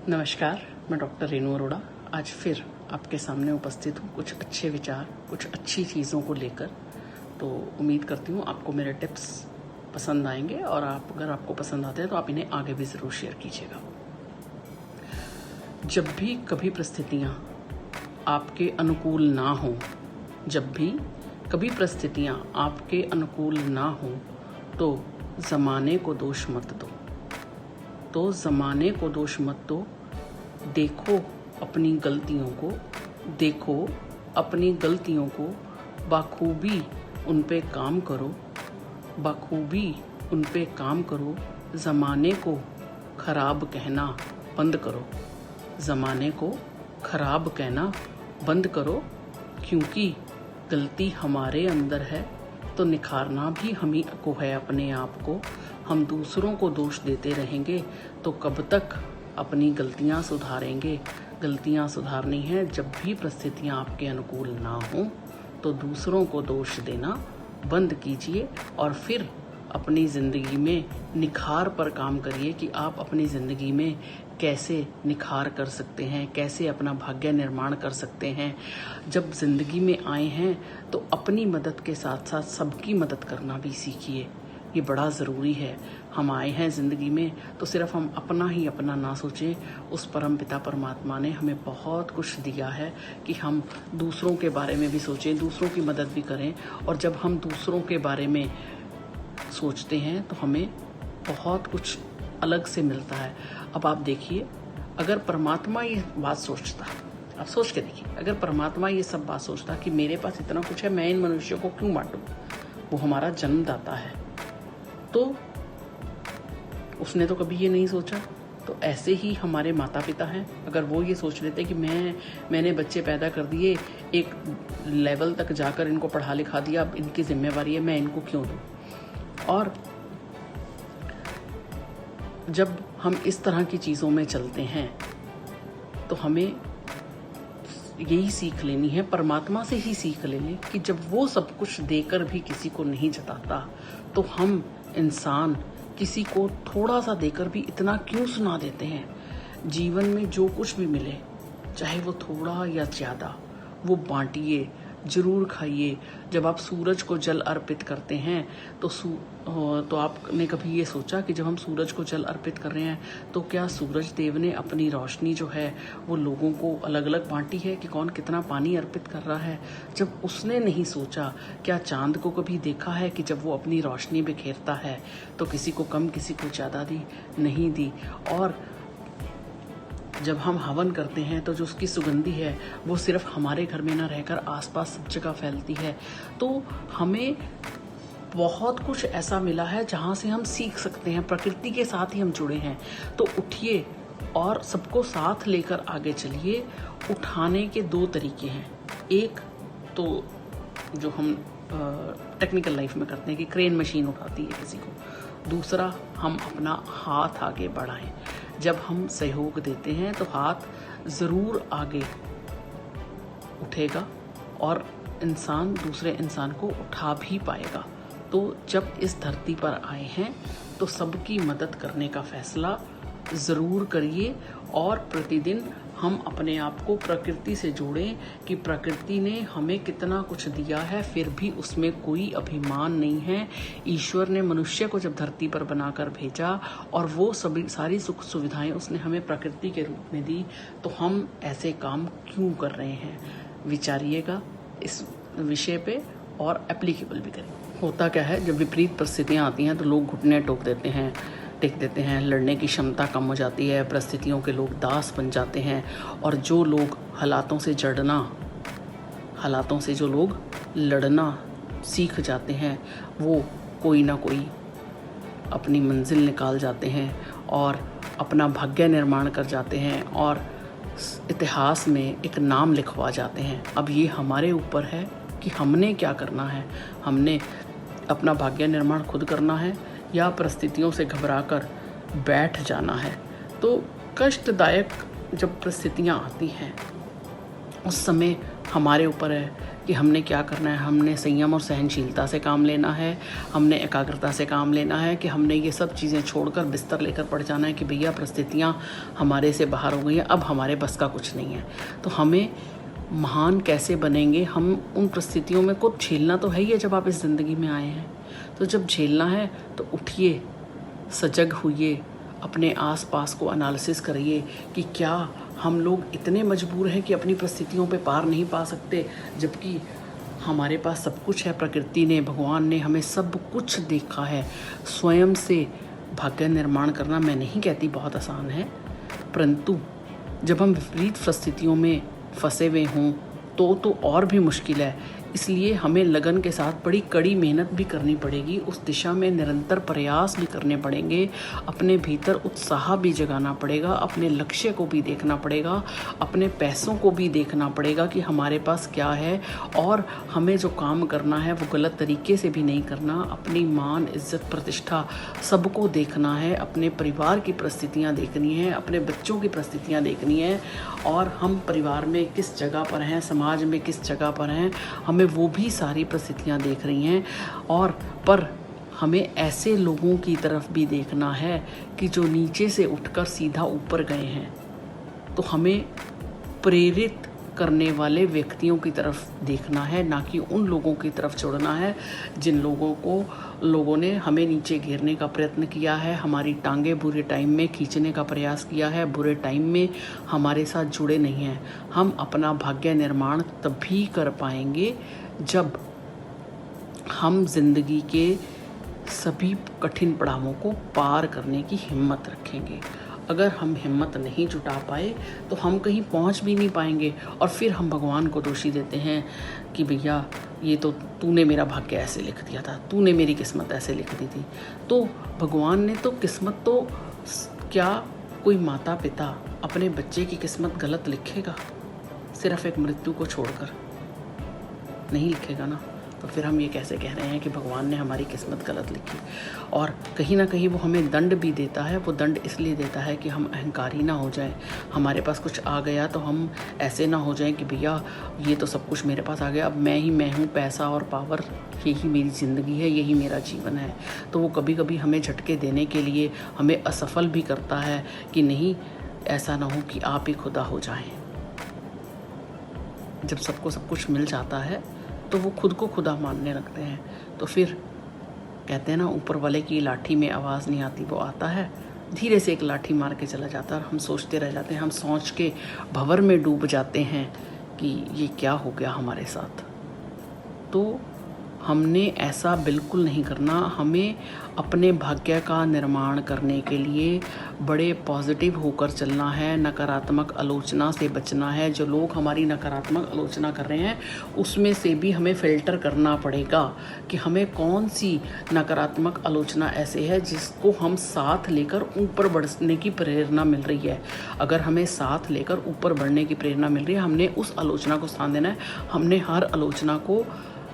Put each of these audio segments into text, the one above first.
नमस्कार, मैं डॉक्टर रेणु अरोड़ा आज फिर आपके सामने उपस्थित हूँ कुछ अच्छे विचार, कुछ अच्छी चीज़ों को लेकर। तो उम्मीद करती हूँ आपको मेरे टिप्स पसंद आएंगे और अगर आपको पसंद आते हैं तो आप इन्हें आगे भी ज़रूर शेयर कीजिएगा। जब भी कभी परिस्थितियाँ आपके अनुकूल ना हो, जब भी कभी परिस्थितियाँ आपके अनुकूल ना हो तो ज़माने को दोष मत दो। ज़माने को दोष मत दो। देखो अपनी गलतियों को, देखो अपनी गलतियों को, बखूबी उन पे काम करो, बखूबी उन पे काम करो। ज़माने को खराब कहना बंद करो, ज़माने को खराब कहना बंद करो। क्योंकि गलती हमारे अंदर है तो निखारना भी हम ही को है अपने आप को। हम दूसरों को दोष देते रहेंगे तो कब तक अपनी गलतियां सुधारेंगे। गलतियां सुधारनी है। जब भी परिस्थितियां आपके अनुकूल ना हो तो दूसरों को दोष देना बंद कीजिए और फिर अपनी ज़िंदगी में निखार पर काम करिए कि आप अपनी ज़िंदगी में कैसे निखार कर सकते हैं, कैसे अपना भाग्य निर्माण कर सकते हैं। जब ज़िंदगी में आए हैं तो अपनी मदद के साथ साथ सबकी मदद करना भी सीखिए। ये बड़ा ज़रूरी है। हम आए हैं ज़िंदगी में तो सिर्फ हम अपना ही अपना ना सोचें। उस परम पिता परमात्मा ने हमें बहुत कुछ दिया है कि हम दूसरों के बारे में भी सोचें, दूसरों की मदद भी करें। और जब हम दूसरों के बारे में सोचते हैं तो हमें बहुत कुछ अलग से मिलता है। अब आप देखिए, अगर परमात्मा ये बात सोचता, आप सोच के देखिए, अगर परमात्मा ये सब बात सोचता कि मेरे पास इतना कुछ है, मैं इन मनुष्यों को क्यों बांटूं, वो हमारा जन्मदाता है, तो उसने तो कभी ये नहीं सोचा। तो ऐसे ही हमारे माता पिता हैं, अगर वो ये सोच लेते कि मैंने बच्चे पैदा कर दिए, एक लेवल तक जाकर इनको पढ़ा लिखा दिया, अब इनकी जिम्मेवारी है, मैं इनको क्यों दूं। और जब हम इस तरह की चीज़ों में चलते हैं तो हमें यही सीख लेनी है, परमात्मा से ही सीख लेनी कि जब वो सब कुछ देकर भी किसी को नहीं जताता तो हम इंसान किसी को थोड़ा सा देकर भी इतना क्यों सुना देते हैं। जीवन में जो कुछ भी मिले, चाहे वो थोड़ा या ज़्यादा, वो बांटिए, जरूर खाइए। जब आप सूरज को जल अर्पित करते हैं तो आपने कभी ये सोचा कि जब हम सूरज को जल अर्पित कर रहे हैं तो क्या सूरज देव ने अपनी रोशनी जो है वो लोगों को अलग अलग बांटी है कि कौन कितना पानी अर्पित कर रहा है। जब उसने नहीं सोचा, क्या चांद को कभी देखा है कि जब वो अपनी रोशनी बिखेरता है तो किसी को कम किसी को ज़्यादा दी, नहीं दी। और जब हम हवन करते हैं तो जो उसकी सुगंधी है वो सिर्फ हमारे घर में ना रहकर आसपास सब जगह फैलती है। तो हमें बहुत कुछ ऐसा मिला है जहाँ से हम सीख सकते हैं, प्रकृति के साथ ही हम जुड़े हैं। तो उठिए और सबको साथ लेकर आगे चलिए। उठाने के दो तरीके हैं, एक तो जो हम टेक्निकल लाइफ में करते हैं कि क्रेन मशीन उठाती है किसी को, दूसरा हम अपना हाथ आगे बढ़ाएं। जब हम सहयोग देते हैं तो हाथ ज़रूर आगे उठेगा और इंसान दूसरे इंसान को उठा भी पाएगा। तो जब इस धरती पर आए हैं तो सबकी मदद करने का फैसला ज़रूर करिए और प्रतिदिन हम अपने आप को प्रकृति से जोड़ें कि प्रकृति ने हमें कितना कुछ दिया है, फिर भी उसमें कोई अभिमान नहीं है। ईश्वर ने मनुष्य को जब धरती पर बनाकर भेजा और वो सारी सुख सुविधाएं उसने हमें प्रकृति के रूप में दी, तो हम ऐसे काम क्यों कर रहे हैं। विचारिएगा इस विषय पे और एप्लीकेबल भी करें। होता क्या है, जब विपरीत परिस्थितियाँ आती हैं तो लोग घुटने टेक देते हैं, लड़ने की क्षमता कम हो जाती है, परिस्थितियों के लोग दास बन जाते हैं। और जो लोग हालातों से जो लोग लड़ना सीख जाते हैं वो कोई ना कोई अपनी मंजिल निकाल जाते हैं और अपना भाग्य निर्माण कर जाते हैं और इतिहास में एक नाम लिखवा जाते हैं। अब ये हमारे ऊपर है कि हमने क्या करना है। हमने अपना भाग्य निर्माण खुद करना है या परिस्थितियों से घबराकर बैठ जाना है। तो कष्टदायक जब परिस्थितियाँ आती हैं उस समय हमारे ऊपर है कि हमने क्या करना है। हमने संयम और सहनशीलता से काम लेना है, हमने एकाग्रता से काम लेना है, कि हमने ये सब चीज़ें छोड़कर बिस्तर लेकर पड़ जाना है कि भैया परिस्थितियाँ हमारे से बाहर हो गई हैं, अब हमारे बस का कुछ नहीं है। तो हमें महान कैसे बनेंगे, हम उन परिस्थितियों में को झेलना तो है ही है जब आप इस ज़िंदगी में आए हैं। तो जब झेलना है तो उठिए, सजग होइए, अपने आसपास को एनालिसिस करिए कि क्या हम लोग इतने मजबूर हैं कि अपनी परिस्थितियों पे पार नहीं पा सकते, जबकि हमारे पास सब कुछ है। प्रकृति ने, भगवान ने हमें सब कुछ देखा है। स्वयं से भाग्य निर्माण करना, मैं नहीं कहती बहुत आसान है, परंतु जब हम विपरीत परिस्थितियों में फंसे हुए हों तो और भी मुश्किल है। इसलिए हमें लगन के साथ बड़ी कड़ी मेहनत भी करनी पड़ेगी, उस दिशा में निरंतर प्रयास भी करने पड़ेंगे, अपने भीतर उत्साह भी जगाना पड़ेगा, अपने लक्ष्य को भी देखना पड़ेगा, अपने पैसों को भी देखना पड़ेगा कि हमारे पास क्या है, और हमें जो काम करना है वो गलत तरीके से भी नहीं करना। अपनी मान, इज्जत, प्रतिष्ठा सबको देखना है, अपने परिवार की परिस्थितियाँ देखनी है, अपने बच्चों की परिस्थितियाँ देखनी है, और हम परिवार में किस जगह पर हैं, समाज में किस जगह पर हैं, हमें वो भी सारी परिस्थितियाँ देख रही हैं। और पर हमें ऐसे लोगों की तरफ भी देखना है कि जो नीचे से उठकर सीधा ऊपर गए हैं। तो हमें प्रेरित करने वाले व्यक्तियों की तरफ देखना है, ना कि उन लोगों की तरफ जुड़ना है जिन लोगों ने हमें नीचे गिरने का प्रयत्न किया है, हमारी टांगे बुरे टाइम में खींचने का प्रयास किया है, बुरे टाइम में हमारे साथ जुड़े नहीं हैं। हम अपना भाग्य निर्माण तभी कर पाएंगे जब हम जिंदगी के सभी कठिन पड़ावों को पार करने की हिम्मत रखेंगे। अगर हम हिम्मत नहीं जुटा पाए तो हम कहीं पहुंच भी नहीं पाएंगे, और फिर हम भगवान को दोषी देते हैं कि भैया ये तो तूने मेरा भाग्य ऐसे लिख दिया था, तूने मेरी किस्मत ऐसे लिख दी थी। तो भगवान ने तो किस्मत तो, क्या कोई माता पिता अपने बच्चे की किस्मत गलत लिखेगा? सिर्फ एक मृत्यु को छोड़कर नहीं लिखेगा ना। तो फिर हम ये कैसे कह रहे हैं कि भगवान ने हमारी किस्मत गलत लिखी? और कहीं ना कहीं वो हमें दंड भी देता है। वो दंड इसलिए देता है कि हम अहंकारी ना हो जाएं। हमारे पास कुछ आ गया तो हम ऐसे ना हो जाएं कि भैया ये तो सब कुछ मेरे पास आ गया, अब मैं हूँ, पैसा और पावर, यही मेरी ज़िंदगी है, यही मेरा जीवन है। तो वो कभी कभी हमें झटके देने के लिए हमें असफल भी करता है कि नहीं, ऐसा ना हो कि आप ही खुदा हो जाएं। जब सबको सब कुछ मिल जाता है तो वो खुद को खुदा मानने लगते हैं। तो फिर कहते हैं ना, ऊपर वाले की लाठी में आवाज़ नहीं आती, वो आता है धीरे से एक लाठी मार के चला जाता है, और हम सोचते रह जाते हैं, हम सोच के भंवर में डूब जाते हैं कि ये क्या हो गया हमारे साथ। तो हमने ऐसा बिल्कुल नहीं करना। हमें अपने भाग्य का निर्माण करने के लिए बड़े पॉजिटिव होकर चलना है, नकारात्मक आलोचना से बचना है। जो लोग हमारी नकारात्मक आलोचना कर रहे हैं उसमें से भी हमें फ़िल्टर करना पड़ेगा कि हमें कौन सी नकारात्मक आलोचना ऐसे है जिसको हम साथ लेकर ऊपर बढ़ने की प्रेरणा मिल रही है। अगर हमें साथ लेकर ऊपर बढ़ने की प्रेरणा मिल रही है, हमने उस आलोचना को स्थान देना है। हमने हर आलोचना को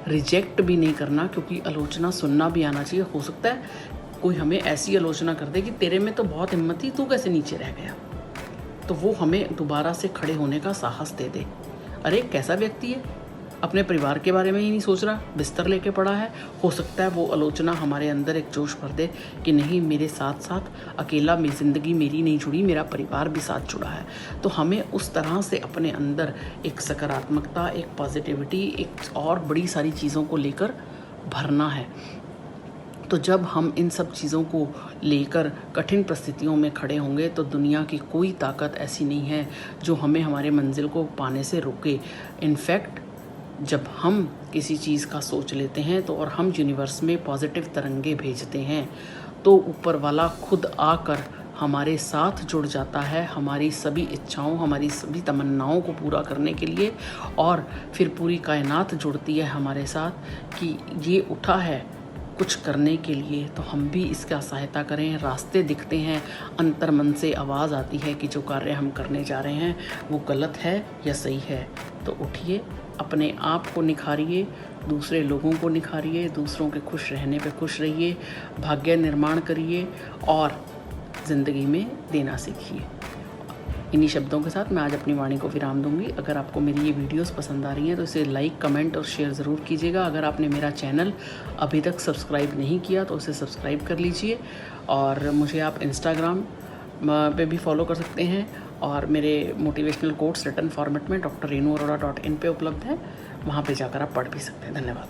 रिजेक्ट भी नहीं करना, क्योंकि आलोचना सुनना भी आना चाहिए। हो सकता है कोई हमें ऐसी आलोचना कर दे कि तेरे में तो बहुत हिम्मत थी, तू कैसे नीचे रह गया, तो वो हमें दोबारा से खड़े होने का साहस दे दे। अरे कैसा व्यक्ति है, अपने परिवार के बारे में ही नहीं सोच रहा, बिस्तर लेके पड़ा है। हो सकता है वो आलोचना हमारे अंदर एक जोश भर दे कि नहीं, मेरे साथ साथ अकेला मेरी ज़िंदगी मेरी नहीं जुड़ी, मेरा परिवार भी साथ जुड़ा है। तो हमें उस तरह से अपने अंदर एक सकारात्मकता, एक पॉजिटिविटी, एक और बड़ी सारी चीज़ों को लेकर भरना है। तो जब हम इन सब चीज़ों को लेकर कठिन परिस्थितियों में खड़े होंगे तो दुनिया की कोई ताकत ऐसी नहीं है जो हमें हमारे मंजिल को पाने से रोके। इनफैक्ट जब हम किसी चीज़ का सोच लेते हैं तो और हम यूनिवर्स में पॉजिटिव तरंगे भेजते हैं तो ऊपर वाला खुद आकर हमारे साथ जुड़ जाता है, हमारी सभी इच्छाओं, हमारी सभी तमन्नाओं को पूरा करने के लिए। और फिर पूरी कायनात जुड़ती है हमारे साथ कि ये उठा है कुछ करने के लिए, तो हम भी इसका सहायता करें। रास्ते दिखते हैं, अंतर मन से आवाज़ आती है कि जो कार्य हम करने जा रहे हैं वो गलत है या सही है। तो उठिए, अपने आप को निखारिए, दूसरे लोगों को निखारिए, दूसरों के खुश रहने पे खुश रहिए, भाग्य निर्माण करिए और ज़िंदगी में देना सीखिए। इन्हीं शब्दों के साथ मैं आज अपनी वाणी को विराम दूंगी। अगर आपको मेरी ये वीडियोस पसंद आ रही हैं तो इसे लाइक, कमेंट और शेयर ज़रूर कीजिएगा। अगर आपने मेरा चैनल अभी तक सब्सक्राइब नहीं किया तो उसे सब्सक्राइब कर लीजिए, और मुझे आप इंस्टाग्राम पे भी फॉलो कर सकते हैं, और मेरे मोटिवेशनल कोट्स रिटन फॉर्मेट में drrenuarora.in पे उपलब्ध है, वहाँ पे जाकर आप पढ़ भी सकते हैं। धन्यवाद।